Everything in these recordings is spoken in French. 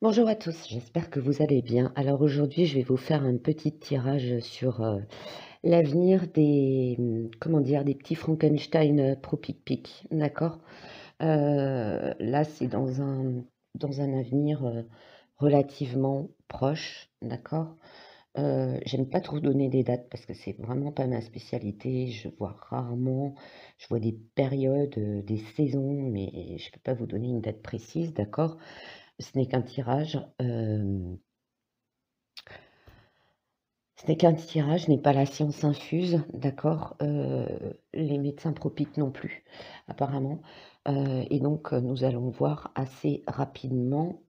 Bonjour à tous, j'espère que vous allez bien. Alors aujourd'hui, je vais vous faire un petit tirage sur l'avenir des, comment dire, des petits Frankenstein pro pic d'accord? Là, c'est dans un avenir relativement proche, d'accord? J'aime pas trop donner des dates parce que c'est vraiment pas ma spécialité. Je vois rarement, je vois des périodes, des saisons, mais je peux pas vous donner une date précise, d'accord? Ce n'est qu'un tirage. Ce n'est qu'un tirage, n'est pas la science infuse, d'accord? Les médecins propiques non plus, apparemment. Et donc, nous allons voir assez rapidement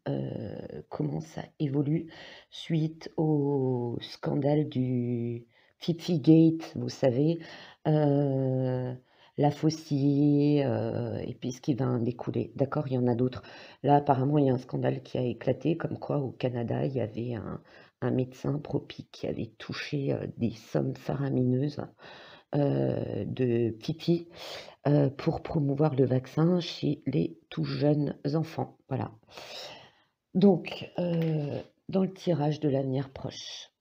comment ça évolue suite au scandale du Gate, vous savez, euh, la faucille, et puis ce qui va en découler. D'accord, il y en a d'autres. Là, apparemment, il y a un scandale qui a éclaté, comme quoi au Canada, il y avait un médecin propique qui avait touché des sommes faramineuses de pipi pour promouvoir le vaccin chez les tout jeunes enfants. Voilà. Donc, dans le tirage de l'avenir proche,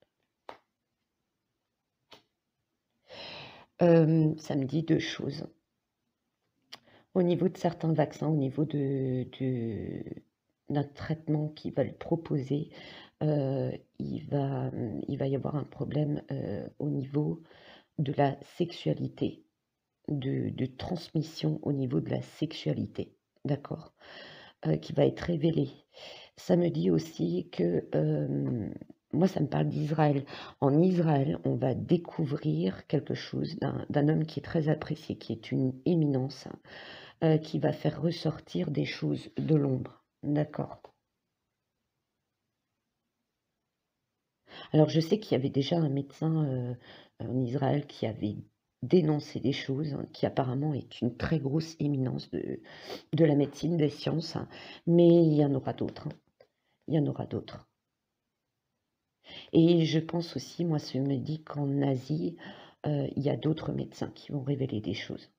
ça me dit deux choses. Au niveau de certains vaccins, au niveau d'un traitement qu'ils veulent proposer, euh, il va y avoir un problème au niveau de la sexualité, de transmission au niveau de la sexualité, d'accord? Qui va être révélée. Ça me dit aussi que, moi ça me parle d'Israël. En Israël, on va découvrir quelque chose d'un homme qui est très apprécié, qui est une éminence, qui va faire ressortir des choses de l'ombre, d'accord? Alors je sais qu'il y avait déjà un médecin en Israël qui avait dénoncé des choses, hein, qui apparemment est une très grosse éminence de la médecine, des sciences, hein, mais il y en aura d'autres, hein. Il y en aura d'autres. Et je pense aussi, moi, ça me dit qu'en Asie, il y a d'autres médecins qui vont révéler des choses.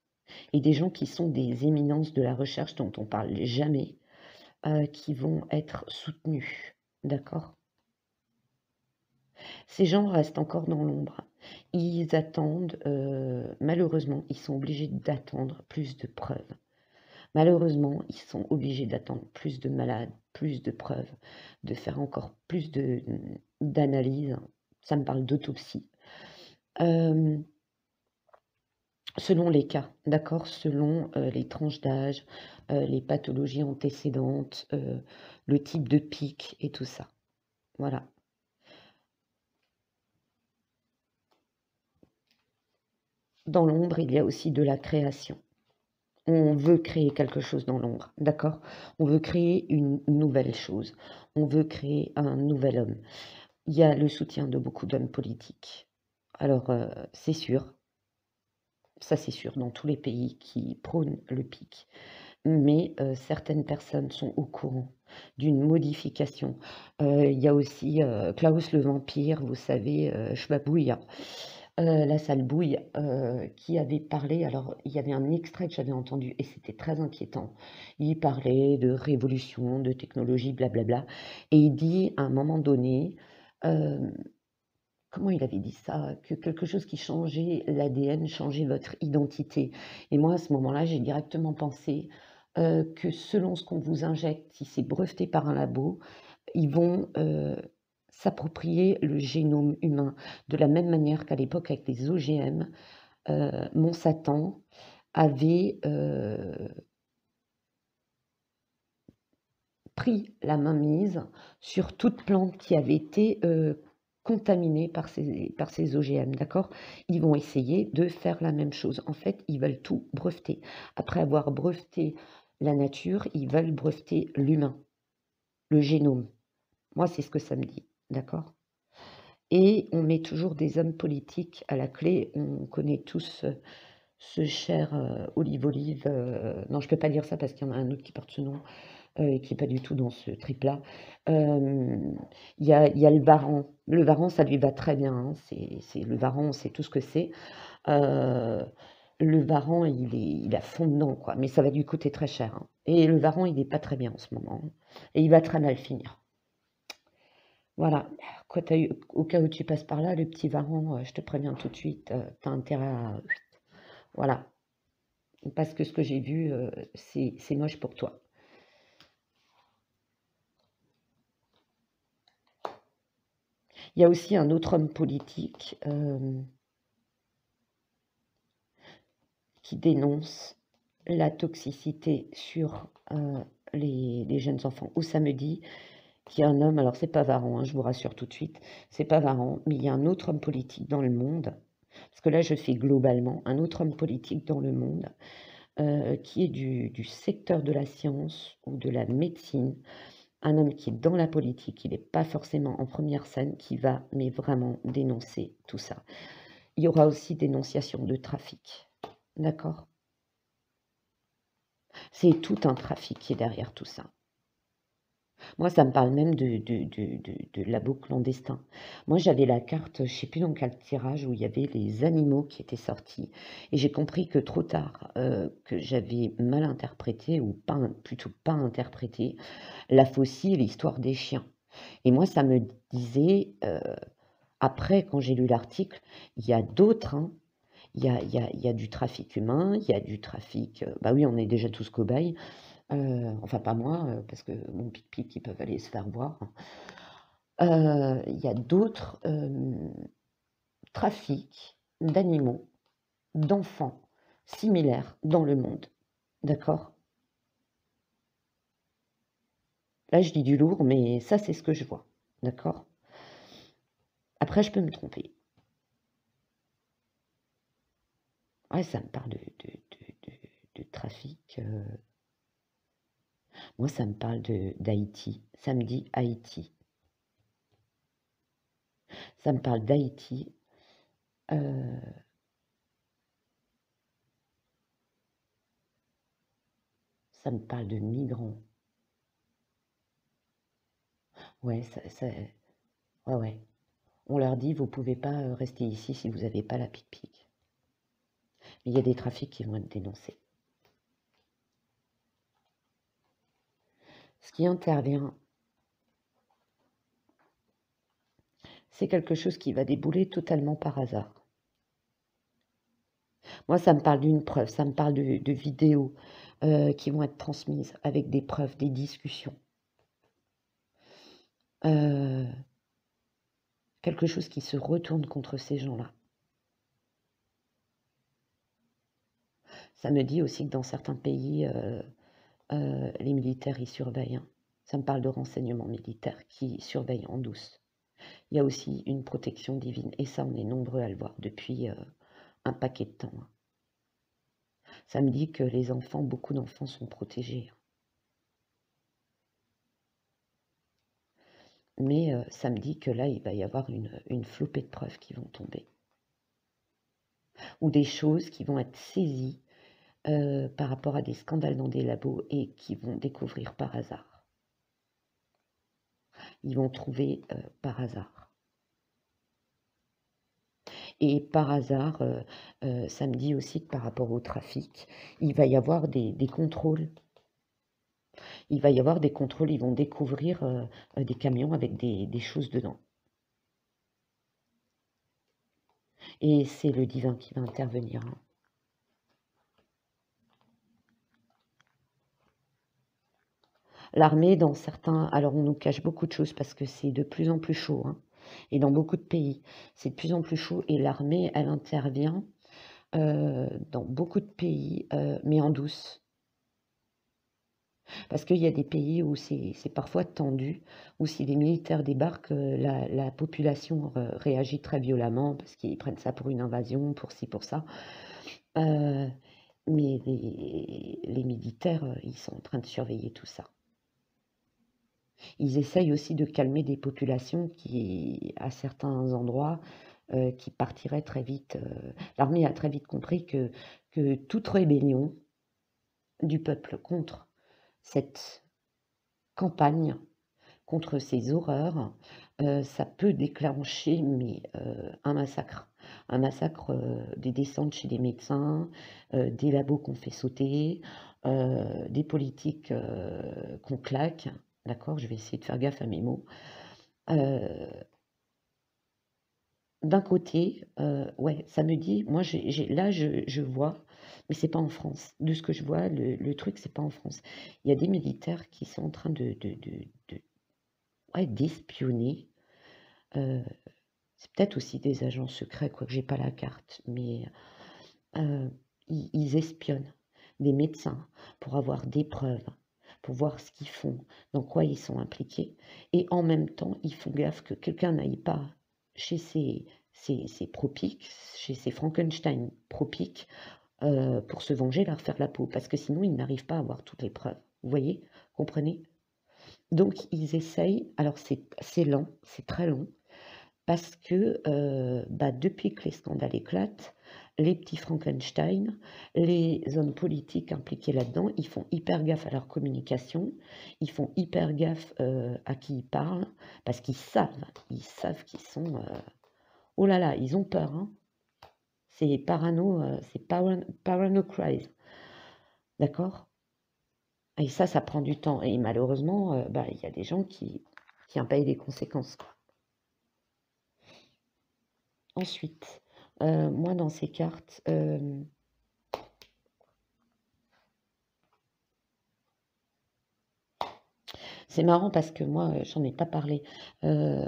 Et des gens qui sont des éminences de la recherche dont on parle jamais, qui vont être soutenus, d'accord? Ces gens restent encore dans l'ombre. Ils attendent, malheureusement, ils sont obligés d'attendre plus de preuves. Malheureusement, ils sont obligés d'attendre plus de malades, plus de preuves, de faire encore plus d'analyses. Ça me parle d'autopsie. Euh, Selon les cas, d'accord, selon les tranches d'âge, les pathologies antécédentes, le type de pic et tout ça. Voilà. Dans l'ombre, il y a aussi de la création. On veut créer quelque chose dans l'ombre, d'accord? On veut créer une nouvelle chose. On veut créer un nouvel homme. Il y a le soutien de beaucoup d'hommes politiques. Alors, c'est sûr, ça c'est sûr, dans tous les pays qui prônent le pic. Mais certaines personnes sont au courant d'une modification. Il y a aussi Klaus le vampire, vous savez, Schwabouille, la sale bouille, qui avait parlé. Alors, il y avait un extrait que j'avais entendu et c'était très inquiétant. Il parlait de révolution, de technologie, blablabla. Et il dit à un moment donné, euh, comment il avait dit ça? Que quelque chose qui changeait l'ADN, changeait votre identité. Et moi, à ce moment-là, j'ai directement pensé que selon ce qu'on vous injecte, si c'est breveté par un labo, ils vont s'approprier le génome humain. De la même manière qu'à l'époque, avec les OGM, Monsanto avait pris la mainmise sur toute plante qui avait été contaminée par ces OGM, d'accord? Ils vont essayer de faire la même chose. En fait, ils veulent tout breveter. Après avoir breveté la nature, ils veulent breveter l'humain, le génome. Moi, c'est ce que ça me dit, d'accord? Et on met toujours des hommes politiques à la clé. On connaît tous ce cher Olive, non, je ne peux pas dire ça parce qu'il y en a un autre qui porte ce nom, et qui n'est pas du tout dans ce trip-là. Il y a le Varan. Le Varan, ça lui va très bien, hein. Le Varan, on sait tout ce que c'est. Euh, le Varan, il est à fond dedans, quoi. Mais ça va lui coûter très cher, hein. Et le Varan, il n'est pas très bien en ce moment, hein. Et il va très mal finir. Voilà. Quoi, t'as eu, au cas où tu passes par là, le petit Varan, je te préviens tout de suite, tu as intérêt à... Voilà. Parce que ce que j'ai vu, c'est moche pour toi. Il y a aussi un autre homme politique qui dénonce la toxicité sur les jeunes enfants. Ou ça me dit qu'il y a un homme, alors c'est pas Varan, hein, je vous rassure tout de suite, c'est pas Varan, mais il y a un autre homme politique dans le monde, parce que là je fais globalement, un autre homme politique dans le monde qui est du secteur de la science ou de la médecine, un homme qui est dans la politique, il n'est pas forcément en première scène, qui va mais vraiment dénoncer tout ça. Il y aura aussi dénonciation de trafic, d'accord? C'est tout un trafic qui est derrière tout ça. Moi, ça me parle même de labos clandestins. Moi, j'avais la carte, je ne sais plus dans quel tirage, où il y avait les animaux qui étaient sortis. Et j'ai compris que trop tard, que j'avais mal interprété, ou pas, plutôt pas interprété, la faucille et l'histoire des chiens. Et moi, ça me disait, après, quand j'ai lu l'article, il y a d'autres, hein, il y a du trafic humain, il y a du trafic, bah oui, on est déjà tous cobayes, enfin pas moi, parce que mon pic-pic, ils peuvent aller se faire voir. Il y a d'autres trafics d'animaux, d'enfants similaires dans le monde. D'accord? Là, je dis du lourd, mais ça, c'est ce que je vois. D'accord? Après, je peux me tromper. Ouais, ça me parle de trafic. Moi, ça me parle d'Haïti. Ça me dit Haïti. Ça me parle d'Haïti. Euh, ça me parle de migrants. Ouais, ouais, ouais. On leur dit, vous pouvez pas rester ici si vous n'avez pas la pic-pic. Mais il y a des trafics qui vont être dénoncés. Ce qui intervient, c'est quelque chose qui va débouler totalement par hasard. Moi, ça me parle d'une preuve, ça me parle de vidéos qui vont être transmises avec des preuves, des discussions. Quelque chose qui se retourne contre ces gens-là. Ça me dit aussi que dans certains pays, les militaires y surveillent. Hein. Ça me parle de renseignements militaires qui surveillent en douce. Il y a aussi une protection divine, et ça, on est nombreux à le voir depuis un paquet de temps. Hein. Ça me dit que les enfants, beaucoup d'enfants sont protégés. Hein. Mais ça me dit que là, il va y avoir une flopée de preuves qui vont tomber. Ou des choses qui vont être saisies par rapport à des scandales dans des labos et qui vont découvrir par hasard. Ils vont trouver par hasard. Et par hasard, ça me dit aussi que par rapport au trafic, il va y avoir des contrôles. Il va y avoir des contrôles, ils vont découvrir des camions avec des choses dedans. Et c'est le divin qui va intervenir. Hein. L'armée, dans certains... Alors, on nous cache beaucoup de choses parce que c'est de plus en plus chaud. Hein. Et dans beaucoup de pays, c'est de plus en plus chaud. Et l'armée, elle intervient dans beaucoup de pays, mais en douce. Parce qu'il y a des pays où c'est parfois tendu, où si les militaires débarquent, la population réagit très violemment, parce qu'ils prennent ça pour une invasion, pour ci, pour ça. Mais les militaires, ils sont en train de surveiller tout ça. Ils essayent aussi de calmer des populations qui, à certains endroits, qui partiraient très vite. L'armée a très vite compris que toute rébellion du peuple contre cette campagne, contre ces horreurs, ça peut déclencher un massacre. Un massacre des descentes chez des médecins, des labos qu'on fait sauter, des politiques qu'on claque. D'accord, je vais essayer de faire gaffe à mes mots. D'un côté, ouais, ça me dit moi là je vois, mais c'est pas en France. De ce que je vois, le truc, c'est pas en France. Il y a des militaires qui sont en train de ouais, d'espionner, heu, c'est peut-être aussi des agents secrets, quoique j'ai pas la carte, mais ils espionnent des médecins pour avoir des preuves, pour voir ce qu'ils font, dans quoi ils sont impliqués et en même temps, ils font gaffe que quelqu'un n'aille pas chez ces propiques, chez ces Frankenstein propiques, pour se venger, leur faire la peau parce que sinon ils n'arrivent pas à avoir toutes les preuves. Vous voyez? Comprenez? Donc ils essayent alors c'est lent, c'est très long parce que, bah, depuis que les scandales éclatent, les petits Frankenstein, les hommes politiques impliqués là-dedans, ils font hyper gaffe à leur communication, ils font hyper gaffe, à qui ils parlent, parce ils savent qu'ils sont, oh là là, ils ont peur, hein. C'est parano cries, d'accord? Et ça prend du temps et malheureusement, bah, il y a des gens qui en payent les conséquences, quoi. Ensuite, moi dans ces cartes, c'est marrant parce que moi, j'en ai pas parlé, heu,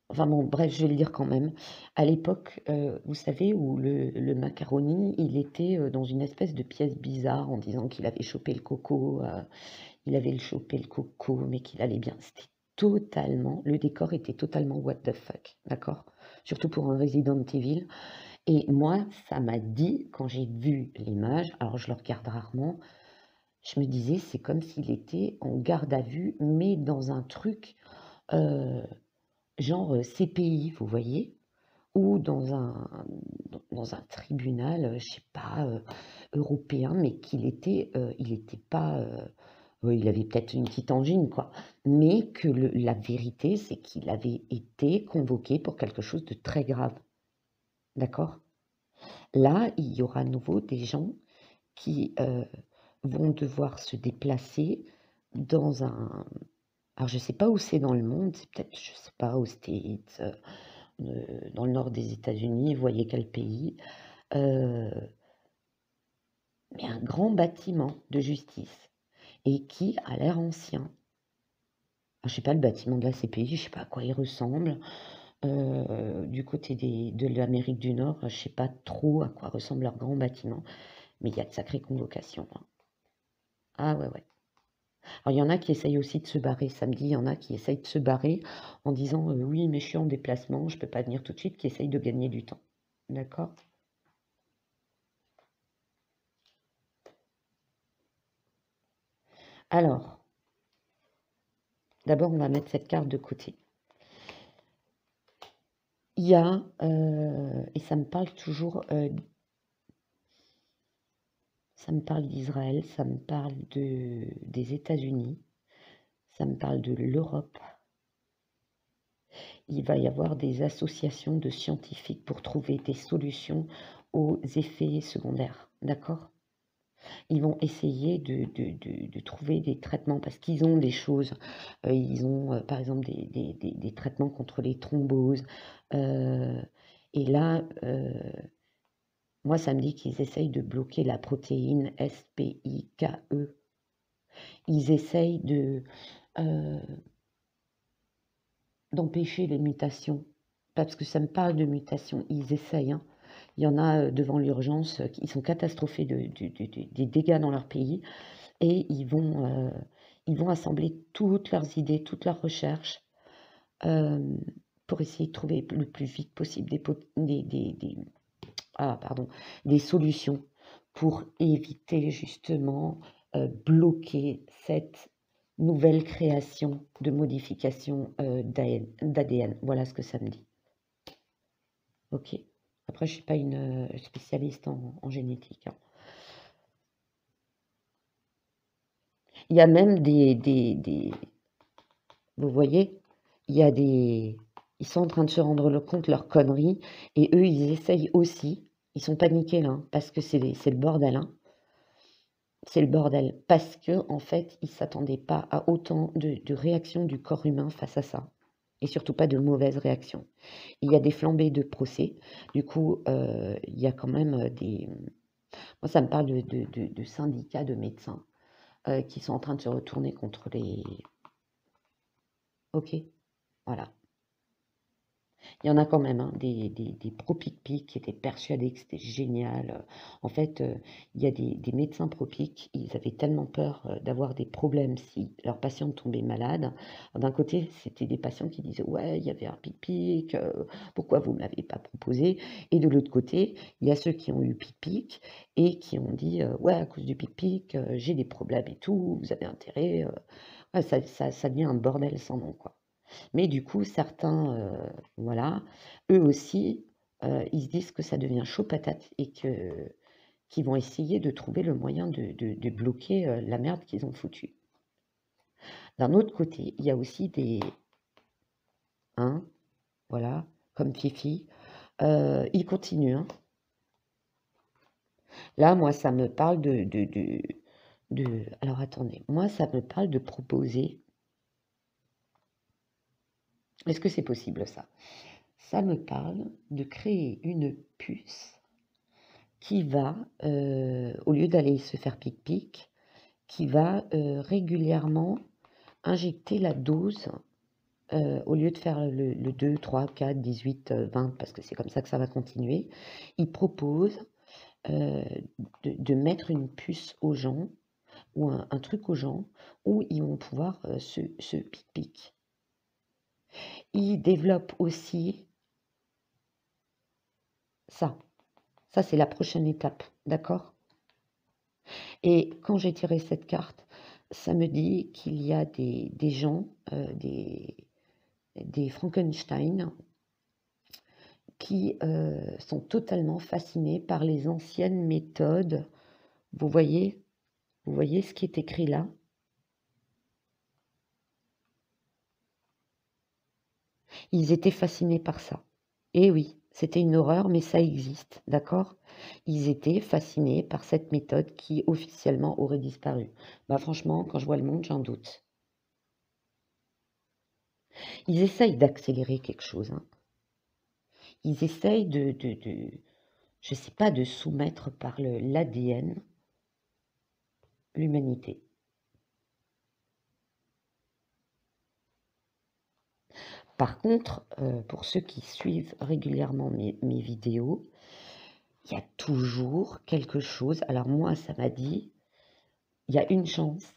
enfin bon, bref, je vais le dire quand même. À l'époque, vous savez, où le macaroni, il était, dans une espèce de pièce bizarre en disant qu'il avait chopé le coco, il avait chopé le coco, mais qu'il allait bien. C'était totalement le décor était totalement what the fuck, d'accord? Surtout pour un Resident Evil et moi, ça m'a dit, quand j'ai vu l'image, alors je le regarde rarement, je me disais: «C'est comme s'il était en garde à vue, mais dans un truc, heu, genre, CPI», vous voyez? Ou dans un tribunal, je sais pas, européen, mais il était pas, il avait peut-être une petite angine, quoi, mais que la vérité, c'est qu'il avait été convoqué pour quelque chose de très grave, d'accord? Là, il y aura à nouveau des gens qui, vont devoir se déplacer dans un alors je sais pas où c'est dans le monde, c'est peut-être, je sais pas, aux States, dans le nord des États-Unis, vous voyez quel pays, heu, mais un grand bâtiment de justice et qui a l'air ancien. Ah, je sais pas, le bâtiment de la CPI, je sais pas à quoi il ressemble, du côté de l'Amérique du Nord, je sais pas trop à quoi ressemble leur grand bâtiment, mais il y a de sacrées convocations, hein. Ah ouais, ouais. Alors il y en a qui essayent aussi de se barrer samedi, il y en a qui essayent de se barrer en disant, «Oui, mais je suis en déplacement, je peux pas venir tout de suite», qui essayent de gagner du temps. D'accord? Alors, d'abord, on va mettre cette carte de côté. Il y a, et ça me parle toujours, ça me parle d'Israël, ça me parle des États-Unis, ça me parle de l'Europe. Il va y avoir des associations de scientifiques pour trouver des solutions aux effets secondaires, d'accord? Ils vont essayer de trouver des traitements parce qu'ils ont des choses. Ils ont, par exemple des traitements contre les thromboses, heu et là, moi ça me dit qu'ils essayent de bloquer la protéine SPIKE. Ils essayent heu, d'empêcher les mutations, parce que ça me parle de mutations. Ils essayent, hein. Il y en a, devant l'urgence, qui sont catastrophés des dégâts dans leur pays et ils vont assembler toutes leurs idées, toutes leurs recherches, hem, pour essayer de trouver le plus vite possible des solutions pour éviter justement, bloquer cette nouvelle création de modification, d'ADN. Voilà ce que ça me dit. OK. Après je suis pas une, spécialiste en génétique, hein. Il y a même des vous voyez? Il y a des Ils sont en train de se rendre le compte de leurs conneries et eux, ils essayent aussi. Ils sont paniqués là, hein, parce que c'est le bordel, hein. C'est le bordel. Parce que en fait, ils ne s'attendaient pas à autant de réactions du corps humain face à ça. Et surtout pas de mauvaises réactions. Il y a des flambées de procès. Du coup, il y a quand même des... Moi, ça me parle de syndicats de médecins qui sont en train de se retourner contre les... Ok, voilà. Il y en a quand même, hein, des pro-pic-pic qui étaient persuadés que c'était génial. En fait, il y a des médecins pro-pic, ils avaient tellement peur d'avoir des problèmes si leurs patients tombaient malades. D'un côté, c'était des patients qui disaient ouais, il y avait un pic-pic, pourquoi vous ne me l'avez pas proposé? Et de l'autre côté, il y a ceux qui ont eu pic-pic et qui ont dit ouais, à cause du pic-pic, j'ai des problèmes et tout, vous avez intérêt. Ouais, ça devient un bordel sans nom, quoi. Mais du coup, certains, voilà, eux aussi, ils se disent que ça devient chaud patate et qu'ils vont essayer de trouver le moyen de bloquer la merde qu'ils ont foutue. D'un autre côté, il y a aussi des, hein, voilà, comme Fifi, ils continuent. Hein. Là, moi, ça me parle alors attendez, moi, ça me parle de proposer. Est-ce que c'est possible ça? Ça me parle de créer une puce qui va, au lieu d'aller se faire pic-pic, qui va régulièrement injecter la dose, au lieu de faire le 2, 3, 4, 18, 20, parce que c'est comme ça que ça va continuer, il propose de mettre une puce aux gens, ou un truc aux gens, où ils vont pouvoir se pic-pic. Il développe aussi ça. Ça, c'est la prochaine étape, d'accord? Et quand j'ai tiré cette carte, ça me dit qu'il y a des gens, des Frankenstein, qui sont totalement fascinés par les anciennes méthodes. Vous voyez ce qui est écrit là? Ils étaient fascinés par ça. Et oui, c'était une horreur, mais ça existe, d'accord? Ils étaient fascinés par cette méthode qui officiellement aurait disparu. Bah franchement, quand je vois le monde, j'en doute. Ils essayent d'accélérer quelque chose, hein. Ils essayent je sais pas, de soumettre par l'ADN l'humanité. Par contre, pour ceux qui suivent régulièrement mes vidéos, il y a toujours quelque chose. Alors moi, ça m'a dit, il y a une chance,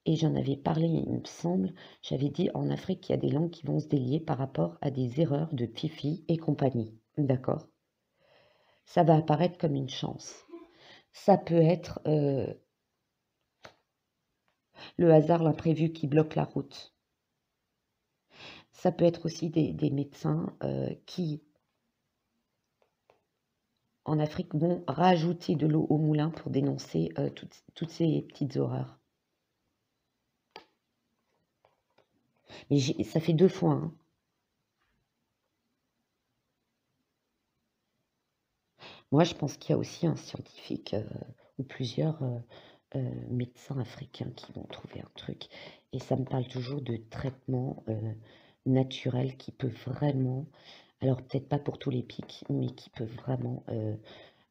et j'en avais parlé, il me semble, j'avais dit en Afrique, il y a des langues qui vont se délier par rapport à des erreurs de Fifi et compagnie. D'accord? Ça va apparaître comme une chance. Ça peut être le hasard, l'imprévu qui bloque la route. Ça peut être aussi des médecins qui, en Afrique, vont rajouter de l'eau au moulin pour dénoncer toutes ces petites horreurs. Mais ça fait 2 fois. Hein. Moi, je pense qu'il y a aussi un scientifique ou plusieurs médecins africains qui vont trouver un truc. Et ça me parle toujours de traitement naturel qui peut vraiment, alors peut-être pas pour tous les pics, mais qui peut vraiment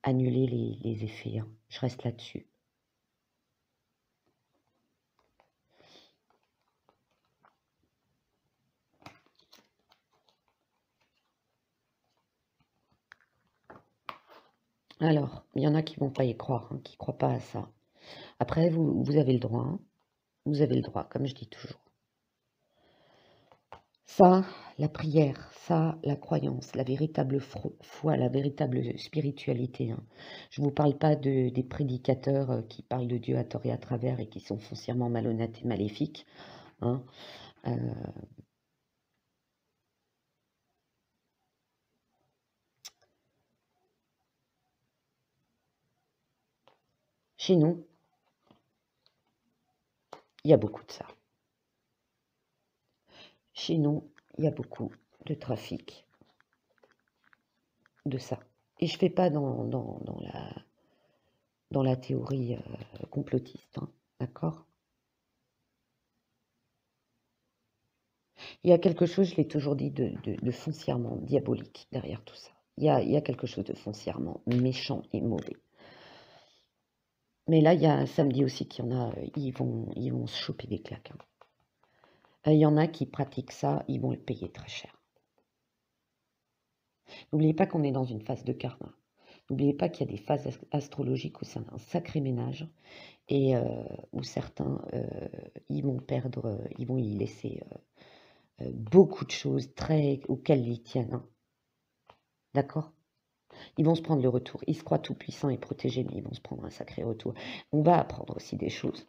annuler les effets. Hein. Je reste là-dessus. Alors, il y en a qui vont pas y croire, hein, qui croient pas à ça. Après, vous avez le droit, hein. Vous avez le droit, comme je dis toujours. Ça, la prière, ça, la croyance, la véritable foi, la véritable spiritualité. Hein. Je ne vous parle pas des prédicateurs qui parlent de Dieu à tort et à travers et qui sont foncièrement malhonnêtes et maléfiques. Hein. Chez nous, il y a beaucoup de ça. Chez nous, il y a beaucoup de trafic de ça. Et je ne fais pas dans dans la théorie complotiste, hein, d'accord? Il y a quelque chose, je l'ai toujours dit, de foncièrement diabolique derrière tout ça. Il y a quelque chose de foncièrement méchant et mauvais. Mais là, il y a samedi aussi qu'il y en a, ils vont se choper des claques, hein. Il y en a qui pratiquent ça, ils vont le payer très cher. N'oubliez pas qu'on est dans une phase de karma. N'oubliez pas qu'il y a des phases astrologiques où c'est un sacré ménage et où certains, ils vont perdre, ils vont y laisser beaucoup de choses très auxquelles ils tiennent, hein. D'accord? Ils vont se prendre le retour. Ils se croient tout puissants et protégés, mais ils vont se prendre un sacré retour. On va apprendre aussi des choses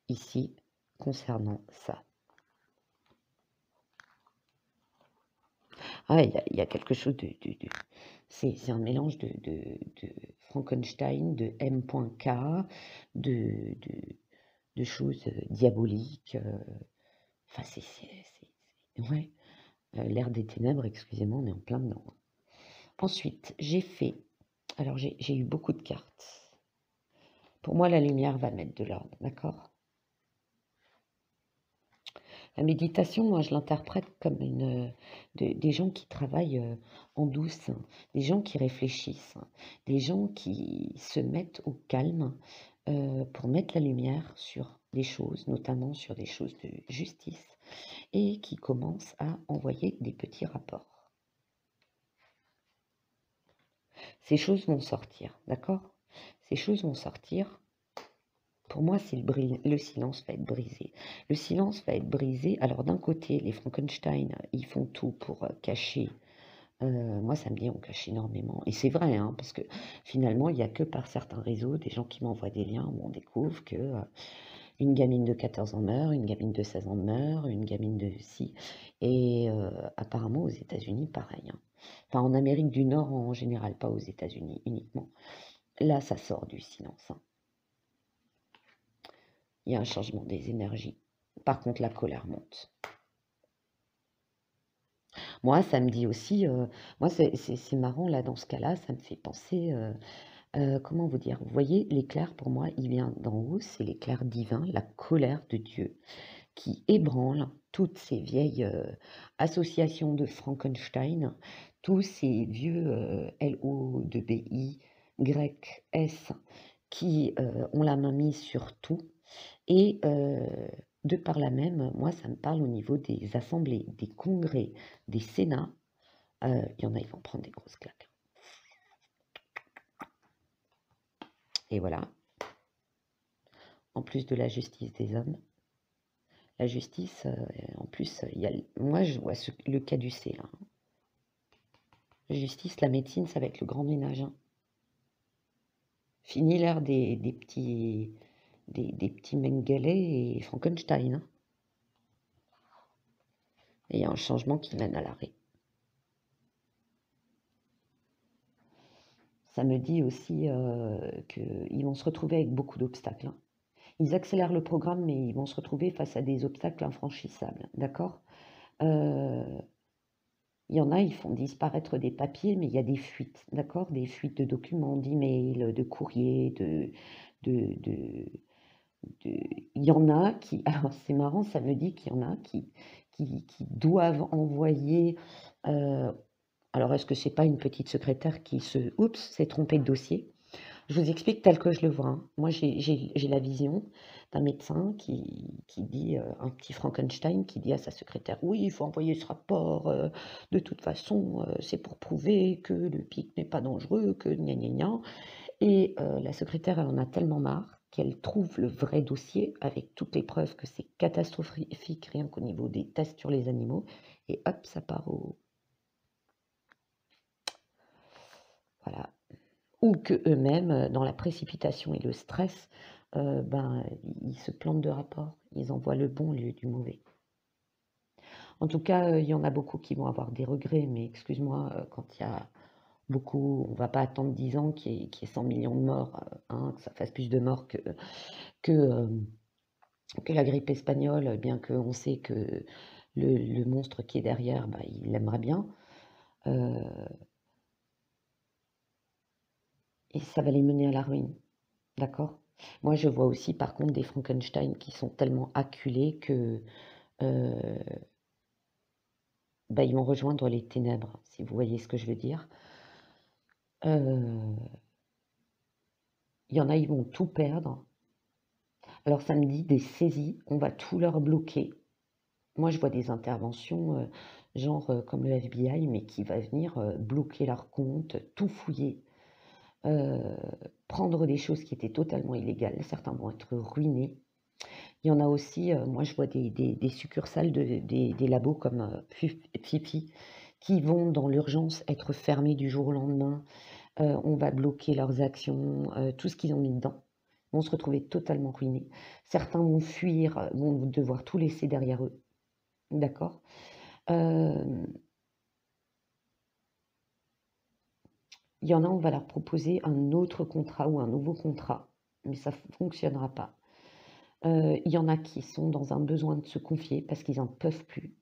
ici concernant ça. Ah, il y a quelque chose c'est un mélange de Frankenstein, de M.K, de choses diaboliques. Enfin, ouais, l'ère des ténèbres, excusez-moi, on est en plein dedans. Ensuite, alors j'ai eu beaucoup de cartes. Pour moi, la lumière va mettre de l'ordre, d'accord? La méditation, moi, je l'interprète comme des gens qui travaillent en douce, hein, des gens qui réfléchissent, hein, des gens qui se mettent au calme pour mettre la lumière sur des choses, notamment sur des choses de justice, et qui commencent à envoyer des petits rapports. Ces choses vont sortir, d'accord? Ces choses vont sortir. Pour moi, le silence va être brisé. Le silence va être brisé. Alors d'un côté, les Frankenstein, ils font tout pour cacher. Moi, ça me dit, on cache énormément. Et c'est vrai, hein, parce que finalement, il n'y a que par certains réseaux, des gens qui m'envoient des liens où on découvre que une gamine de 14 ans meurt, une gamine de 16 ans meurt, une gamine de si. Et apparemment, aux États-Unis, pareil, hein. Enfin, en Amérique du Nord en général, pas aux États-Unis uniquement. Là, ça sort du silence, hein. Il y a un changement des énergies. Par contre, la colère monte. Moi, ça me dit aussi, moi, c'est marrant, là, dans ce cas-là, ça me fait penser, comment vous dire, vous voyez, l'éclair, pour moi, il vient d'en haut, c'est l'éclair divin, la colère de Dieu, qui ébranle toutes ces vieilles associations de Frankenstein, tous ces vieux LO de BI, grec, S, qui ont la main mise sur tout. Et de par là même, moi, ça me parle au niveau des assemblées, des congrès, des sénats. Il y en a, ils vont prendre des grosses claques. Et voilà. En plus de la justice des hommes, la justice, en plus, il y a, moi, je vois le caducé, là, hein. La justice, la médecine, ça va être le grand ménage, hein. Fini l'ère des petits Mengele et Frankenstein, hein. Et il y a un changement qui mène à l'arrêt. Ça me dit aussi qu'ils vont se retrouver avec beaucoup d'obstacles, hein. Ils accélèrent le programme, mais ils vont se retrouver face à des obstacles infranchissables, d'accord? Il y en a, ils font disparaître des papiers, mais il y a des fuites, d'accord? Des fuites de documents, d'emails, de courriers, de, de, il y en a qui, alors c'est marrant, ça me dit qu'il y en a qui doivent envoyer, alors est-ce que c'est pas une petite secrétaire qui s'est trompée de dossier? Je vous explique tel que je le vois, hein. Moi, j'ai la vision d'un médecin qui dit, un petit Frankenstein qui dit à sa secrétaire, oui, il faut envoyer ce rapport, de toute façon, c'est pour prouver que le pic n'est pas dangereux, que gna gna gna. Et la secrétaire, elle en a tellement marre qu'elle trouve le vrai dossier avec toutes les preuves que c'est catastrophique rien qu'au niveau des tests sur les animaux. Et hop, ça part au... Voilà. Ou que eux-mêmes, dans la précipitation et le stress, ben, ils se plantent de rapport. Ils envoient le bon au lieu du mauvais. En tout cas, il y en a beaucoup qui vont avoir des regrets, mais excuse-moi, quand il y a beaucoup, on ne va pas attendre 10 ans qu'il y ait 100 millions de morts, hein, que ça fasse plus de morts que, euh, que la grippe espagnole, bien qu'on sait que le monstre qui est derrière, bah, il aimerait bien. et ça va les mener à la ruine, d'accord? Moi, je vois aussi, par contre, des Frankenstein qui sont tellement acculés que, bah, ils vont rejoindre les ténèbres, si vous voyez ce que je veux dire. Il y en a, ils vont tout perdre. Alors ça me dit des saisies, on va tout leur bloquer. Moi, je vois des interventions, genre, comme le FBI, mais qui va venir, bloquer leurs comptes, tout fouiller, heu, prendre des choses qui étaient totalement illégales. Certains vont être ruinés. Il y en a aussi, moi je vois des succursales des labos comme, Fifi, qui vont dans l'urgence être fermés du jour au lendemain. On va bloquer leurs actions, tout ce qu'ils ont mis dedans, vont se retrouver totalement ruinés. Certains vont fuir, vont devoir tout laisser derrière eux, d'accord? Hem, il y en a, on va leur proposer un autre contrat ou un nouveau contrat, mais ça fonctionnera pas. Il y en a qui sont dans un besoin de se confier parce qu'ils en peuvent plus.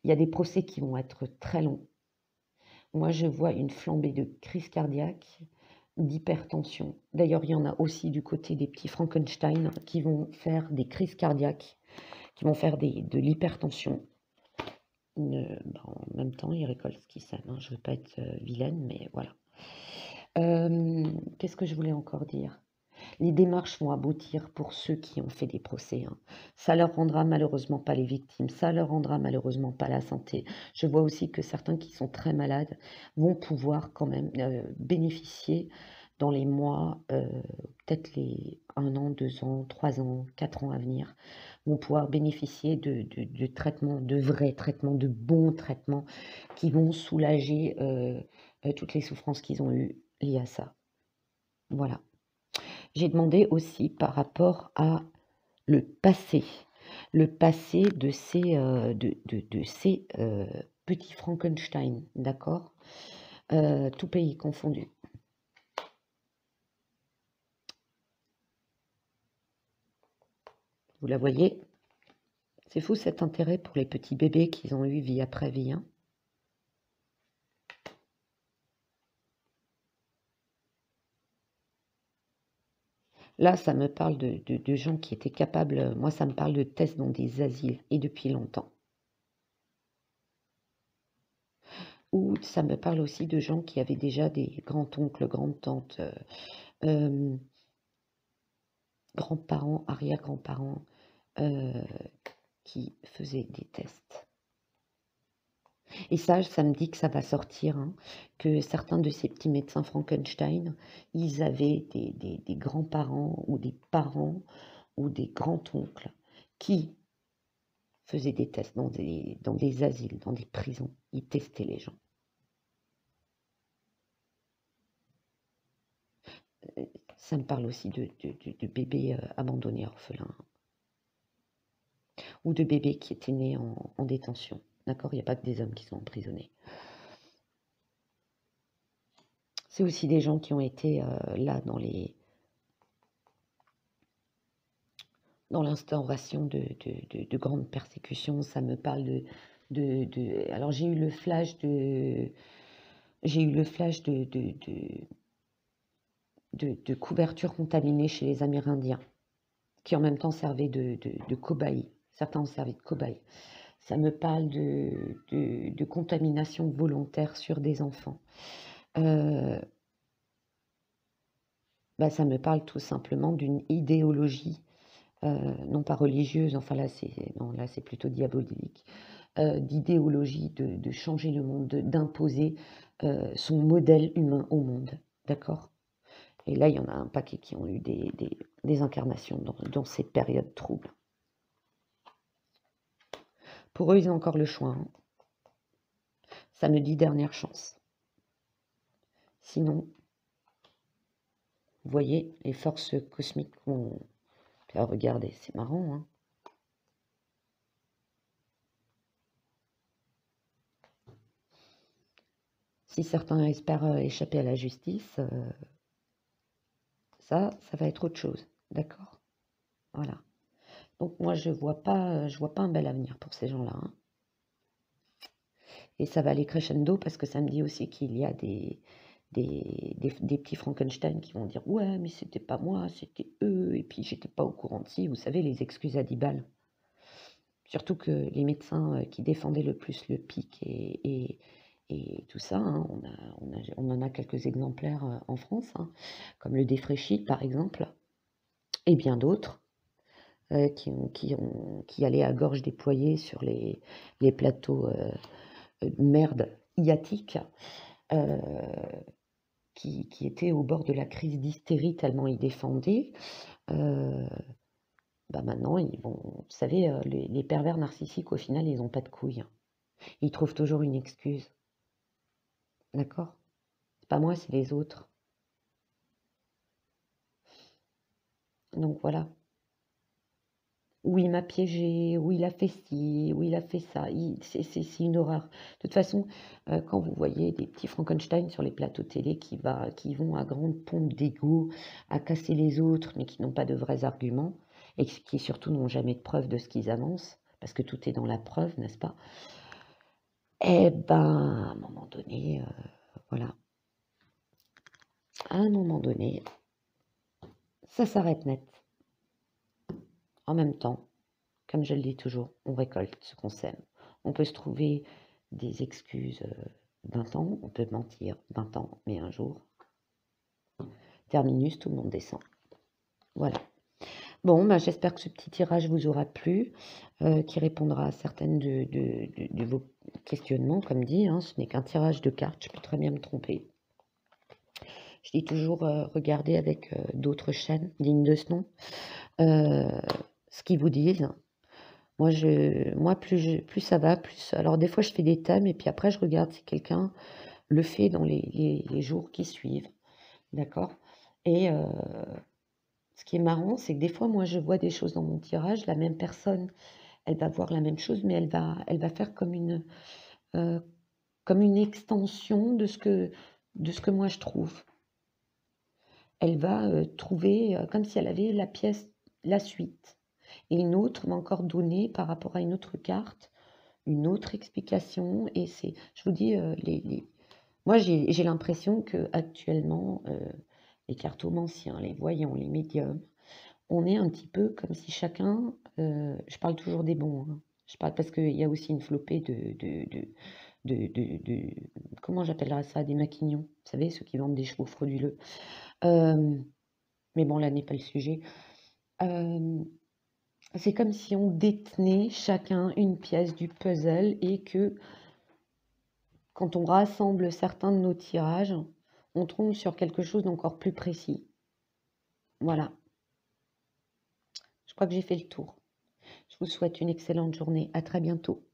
Il y a des procès qui vont être très longs. Moi, je vois une flambée de crise cardiaque, d'hypertension. D'ailleurs, il y en a aussi du côté des petits Frankenstein qui vont faire des crises cardiaques, qui vont faire de l'hypertension. Bah, en même temps, ils récoltent ce qu'ils sèment, hein. Je ne veux pas être vilaine, mais voilà. Qu'est-ce que je voulais encore dire? Les démarches vont aboutir pour ceux qui ont fait des procès, hein. Ça leur rendra malheureusement pas les victimes, ça leur rendra malheureusement pas la santé. Je vois aussi que certains qui sont très malades vont pouvoir quand même, bénéficier dans les mois, peut-être les 1 an, 2 ans, 3 ans, 4 ans à venir, vont pouvoir bénéficier de traitements, de vrais traitements, de bons traitements qui vont soulager, toutes les souffrances qu'ils ont eues liées à ça. Voilà. J'ai demandé aussi par rapport à le passé de ces, petits Frankenstein, d'accord? Tout pays confondu. Vous la voyez? C'est fou cet intérêt pour les petits bébés qu'ils ont eu vie après vie, hein? Là, ça me parle de gens qui étaient capables, moi ça me parle de tests dans des asiles et depuis longtemps. Ou ça me parle aussi de gens qui avaient déjà des grands-oncles, grandes-tantes, grands-parents, arrière-grands-parents, qui faisaient des tests. Et ça me dit que ça va sortir, hein, que certains de ces petits médecins Frankenstein, ils avaient des grands-parents ou des parents ou des grands-oncles qui faisaient des tests dans des asiles, dans des prisons. Ils testaient les gens. Ça me parle aussi de bébés abandonnés, orphelins, ou de bébés qui étaient nés en détention. D'accord? Il n'y a pas que des hommes qui sont emprisonnés. C'est aussi des gens qui ont été là dans l'instauration de grandes persécutions. Ça me parle alors j'ai eu le flash de couverture contaminée chez les Amérindiens, qui en même temps servaient de cobayes. Certains ont servi de cobayes. Ça me parle de contamination volontaire sur des enfants. Bah, ça me parle tout simplement d'une idéologie, non pas religieuse, enfin là c'est plutôt diabolique, d'idéologie de changer le monde, d'imposer son modèle humain au monde, d'accord? Et là, il y en a un paquet qui ont eu des incarnations dans ces périodes troubles. Pour eux, ils ont encore le choix, hein. Ça me dit dernière chance. Sinon, vous voyez, les forces cosmiques vont... Là, regardez, c'est marrant, hein. Si certains espèrent échapper à la justice, ça va être autre chose, d'accord? Voilà. Donc moi, je vois pas un bel avenir pour ces gens-là, hein. Et ça va aller crescendo parce que ça me dit aussi qu'il y a des petits Frankenstein qui vont dire: «Ouais, mais c'était pas moi, c'était eux et puis j'étais pas au courant de ci». Vous savez, les excuses à 10 balles. Surtout que les médecins, qui défendaient le plus le pic et tout ça, hein, on en a quelques exemplaires, en France, hein, comme le Défraîchi par exemple et bien d'autres, qui allaient à gorge déployée sur les plateaux, merde iatiques, heu, qui étaient au bord de la crise d'hystérie tellement ils défendaient, heu, bah, maintenant ils vont vous savez, les pervers narcissiques au final ils ont pas de couilles, hein. Ils trouvent toujours une excuse, d'accord? C'est pas moi, c'est les autres. Donc voilà. Ou il m'a piégé, ou il a fait ci, ou il a fait ça. C'est une horreur. De toute façon, quand vous voyez des petits Frankenstein sur les plateaux télé qui vont à grande pompe d'ego, à casser les autres, mais qui n'ont pas de vrais arguments, et qui surtout n'ont jamais de preuve de ce qu'ils avancent, parce que tout est dans la preuve, n'est-ce pas? Eh ben, à un moment donné, voilà. À un moment donné, ça s'arrête net. En même temps, comme je le dis toujours, on récolte ce qu'on sème. On peut se trouver des excuses 20 ans, on peut mentir 20 ans, mais un jour, terminus, tout le monde descend. Voilà. Bon, bah, j'espère que ce petit tirage vous aura plu, qui répondra à certaines de vos questionnements, comme dit, hein, ce n'est qu'un tirage de cartes, je peux très bien me tromper. Je dis toujours, regardez avec d'autres chaînes dignes de ce nom, ce qu'ils vous disent. Moi, plus ça va, plus alors des fois je fais des thèmes et puis après je regarde si quelqu'un le fait dans les jours qui suivent, d'accord? Et ce qui est marrant, c'est que des fois, moi, je vois des choses dans mon tirage, la même personne, elle va voir la même chose, mais elle va faire heu, comme une extension de ce que moi je trouve. Elle va, trouver, comme si elle avait la pièce la suite et une autre va encore donner par rapport à une autre carte une autre explication et c'est je vous dis, les moi j'ai l'impression qu'actuellement, les cartomanciens, les voyants, les médiums, on est un petit peu comme si chacun, je parle toujours des bons, hein, je parle parce qu'il y a aussi une flopée de comment j'appellerais ça? Des maquignons, vous savez, ceux qui vendent des chevaux frauduleux. Hem, mais bon, là n'est pas le sujet. Hem C'est comme si on détenait chacun une pièce du puzzle et que quand on rassemble certains de nos tirages, on tombe sur quelque chose d'encore plus précis. Voilà, je crois que j'ai fait le tour. Je vous souhaite une excellente journée. À très bientôt.